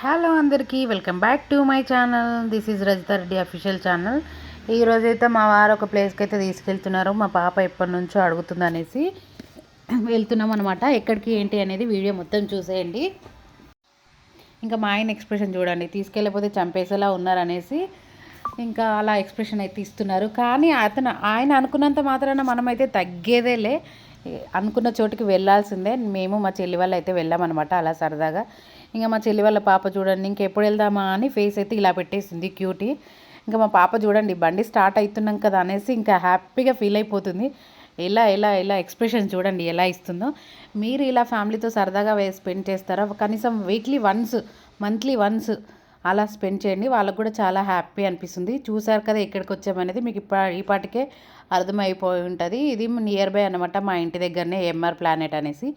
Hello అందరికీ welcome back to my channel. This is Rajitha Reddy official channel. ఈరోజైతే మా వారు ఒక ప్లేస్కి అయితే తీసుకెళ్తున్నారు. మా పాప ఎప్పటి నుంచో అడుగుతుంది అనేసి వెళ్తున్నాం అనమాట. ఎక్కడికి ఏంటి అనేది వీడియో మొత్తం చూసేయండి. ఇంకా మా ఆయన ఎక్స్ప్రెషన్ చూడండి, తీసుకెళ్ళిపోతే చంపేసేలా ఉన్నారనేసి ఇంకా అలా ఎక్స్ప్రెషన్ అయితే ఇస్తున్నారు. కానీ ఆయన అనుకున్నంత మాత్రాన మనమైతే తగ్గేదేలే, అనుకున్న చోటుకి వెళ్ళాల్సిందే. మేము మా చెల్లి వాళ్ళు అయితే వెళ్ళామన్నమాట అలా సరదాగా. ఇంకా మా చెల్లి వాళ్ళ పాప చూడండి, ఇంకెప్పుడు వెళ్దామా అని ఫేస్ అయితే ఇలా పెట్టేసింది క్యూటీ. ఇంకా మా పాప చూడండి, బండి స్టార్ట్ అవుతున్నాం కదా అనేసి ఇంకా హ్యాపీగా ఫీల్ అయిపోతుంది. ఎలా ఎలా ఎలా ఎక్స్ప్రెషన్ చూడండి ఎలా ఇస్తుందో. మీరు ఇలా ఫ్యామిలీతో సరదాగా స్పెండ్ చేస్తారా? కనీసం వీక్లీ వన్స్, మంత్లీ వన్స్ అలా స్పెండ్ చేయండి. వాళ్ళకు కూడా చాలా హ్యాపీ అనిపిస్తుంది. చూసారు కదా ఎక్కడికి వచ్చామనేది మీకు ఈ పాటికే అర్థమైపోయి ఉంటుంది. ఇది నియర్ బై అనమాట, మా ఇంటి దగ్గరనే ఎంఆర్ ప్లానెట్ అనేసి.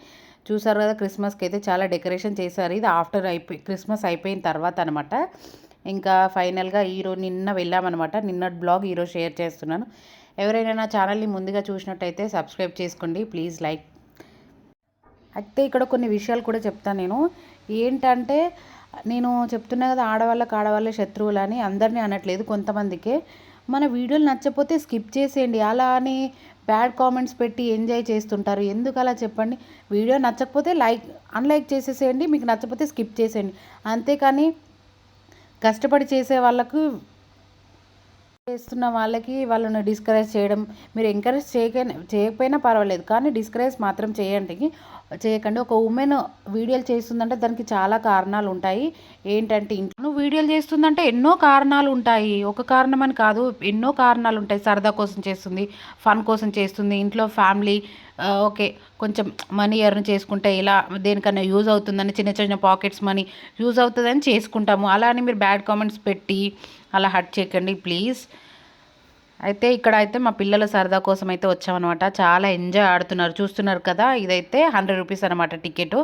చూసారు కదా, క్రిస్మస్కి అయితే చాలా డెకరేషన్ చేశారు. ఇది ఆఫ్టర్ క్రిస్మస్ అయిపోయిన తర్వాత అనమాట. ఇంకా ఫైనల్గా నిన్న వెళ్ళామన్నమాట. నిన్నటి బ్లాగ్ ఈరోజు షేర్ చేస్తున్నాను. ఎవరైనా నా ఛానల్ని ముందుగా చూసినట్టయితే సబ్స్క్రైబ్ చేసుకోండి ప్లీజ్, లైక్. అయితే ఇక్కడ కొన్ని విషయాలు కూడా చెప్తాను నేను. ఏంటంటే నేను చెప్తున్నా కదా, ఆడవాళ్ళే శత్రువులు అని. అందరినీ అనట్లేదు, కొంతమందికే. మన వీడియోలు నచ్చకపోతే స్కిప్ చేసేయండి. అలా అని బ్యాడ్ కామెంట్స్ పెట్టి ఎంజాయ్ చేస్తుంటారు. ఎందుకు అలా చెప్పండి? వీడియో నచ్చకపోతే అన్లైక్ చేసేసేయండి, మీకు నచ్చకపోతే స్కిప్ చేసేయండి. అంతేకాని కష్టపడి చేసే చేస్తున్న వాళ్ళని డిస్కరేజ్ చేయడం, మీరు ఎంకరేజ్ చేయకపోయినా పర్వాలేదు, కానీ డిస్కరేజ్ మాత్రం చేయకండి. ఒక ఉమెన్ వీడియోలు చేస్తుందంటే దానికి చాలా కారణాలు ఉంటాయి. ఏంటంటే ఇంట్లో వీడియోలు చేస్తుందంటే ఎన్నో కారణాలు ఉంటాయి. ఒక కారణం అని కాదు, ఎన్నో కారణాలు ఉంటాయి. సరదా కోసం చేస్తుంది, ఫన్ కోసం చేస్తుంది, ఇంట్లో ఫ్యామిలీ ఓకే కొంచెం మనీ ఎర్న్ చేసుకుంటే ఇలా దేనికన్నా యూజ్ అవుతుందని, చిన్న చిన్న పాకెట్స్ మనీ యూజ్ అవుతుందని చేసుకుంటాము. అలా అని మీరు బ్యాడ్ కామెంట్స్ పెట్టి అలా హర్ట్ చేయకండి ప్లీజ్. అయితే ఇక్కడ అయితే మా పిల్లల సరదా కోసం అయితే వచ్చామన్నమాట. చాలా ఎంజాయ్ ఆడుతున్నారు, చూస్తున్నారు కదా. ఇదైతే 100 రూపీస్ అనమాట టికెట్.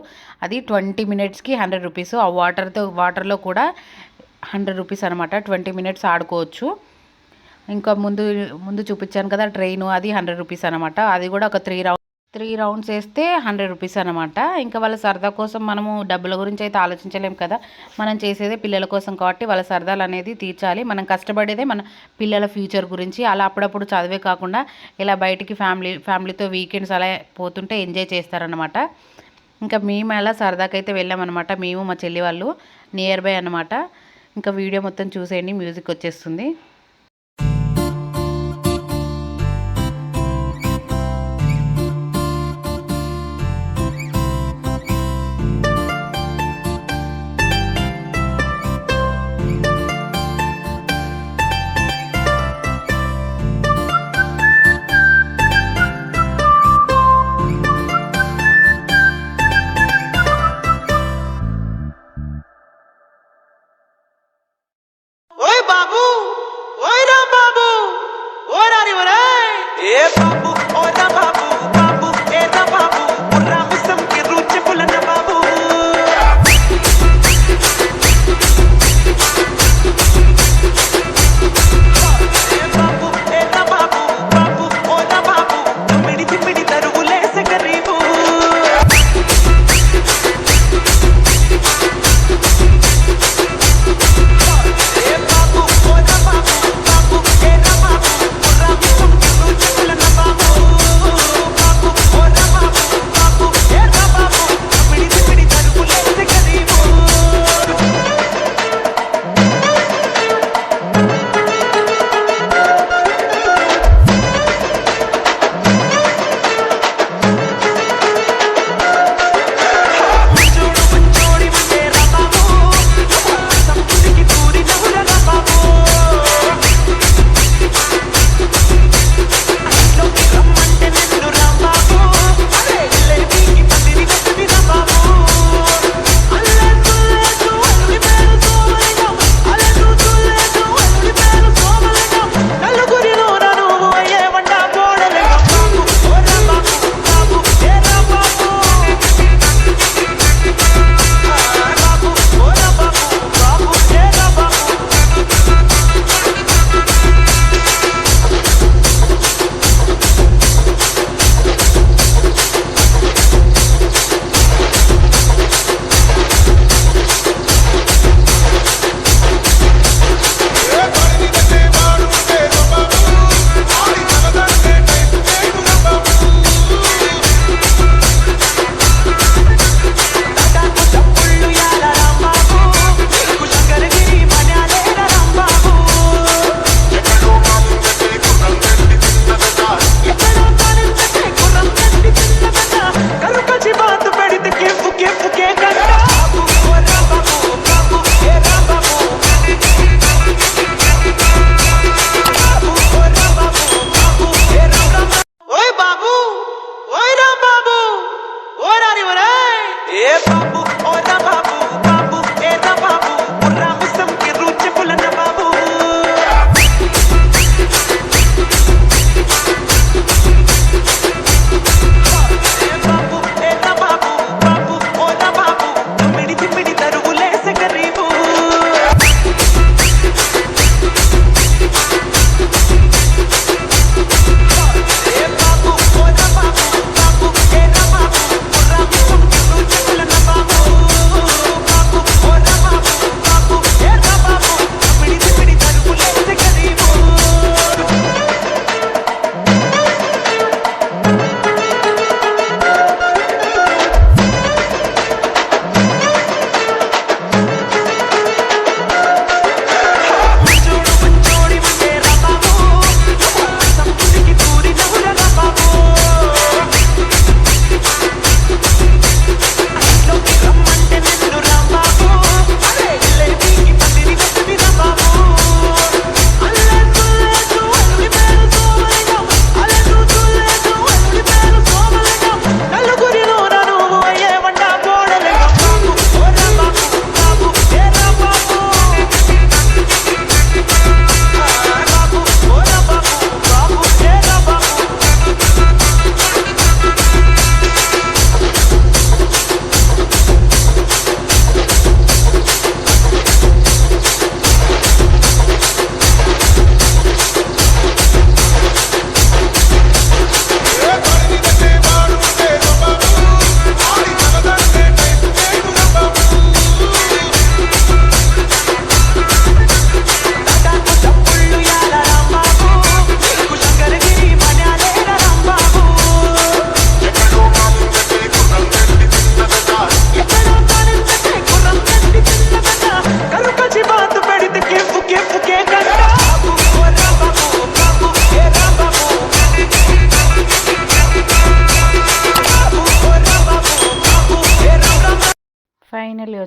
అది 20 మినిట్స్కి 100 రూపీస్. ఆ వాటర్లో కూడా 100 రూపీస్ అనమాట. 20 మినిట్స్ ఆడుకోవచ్చు. ఇంకా ముందు చూపించాను కదా ట్రైను, అది 100 రూపీస్ అనమాట. అది కూడా ఒక 3 రౌండ్స్ వేస్తే 100 రూపీస్ అనమాట. ఇంకా వాళ్ళ సరదా కోసం మనము డబ్బుల గురించి అయితే ఆలోచించలేం కదా. మనం చేసేదే పిల్లల కోసం కాబట్టి వాళ్ళ సరదాలు అనేది తీర్చాలి. మనం కష్టపడేదే మన పిల్లల ఫ్యూచర్ గురించి. అలా అప్పుడప్పుడు చదివే కాకుండా ఇలా బయటికి ఫ్యామిలీతో వీకెండ్స్ అలా పోతుంటే ఎంజాయ్ చేస్తారనమాట. ఇంకా మేము అలా సరదాకైతే వెళ్ళామన్నమాట. మేము మా చెల్లి వాళ్ళు నియర్ బై అనమాట. ఇంకా వీడియో మొత్తం చూసేయండి, మ్యూజిక్ వచ్చేస్తుంది. ఓయ్ బాబు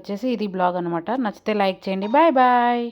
వచ్చేసి ఇది బ్లాగ్ అనమాట. నచ్చితే లైక్ చేయండి. Bye bye.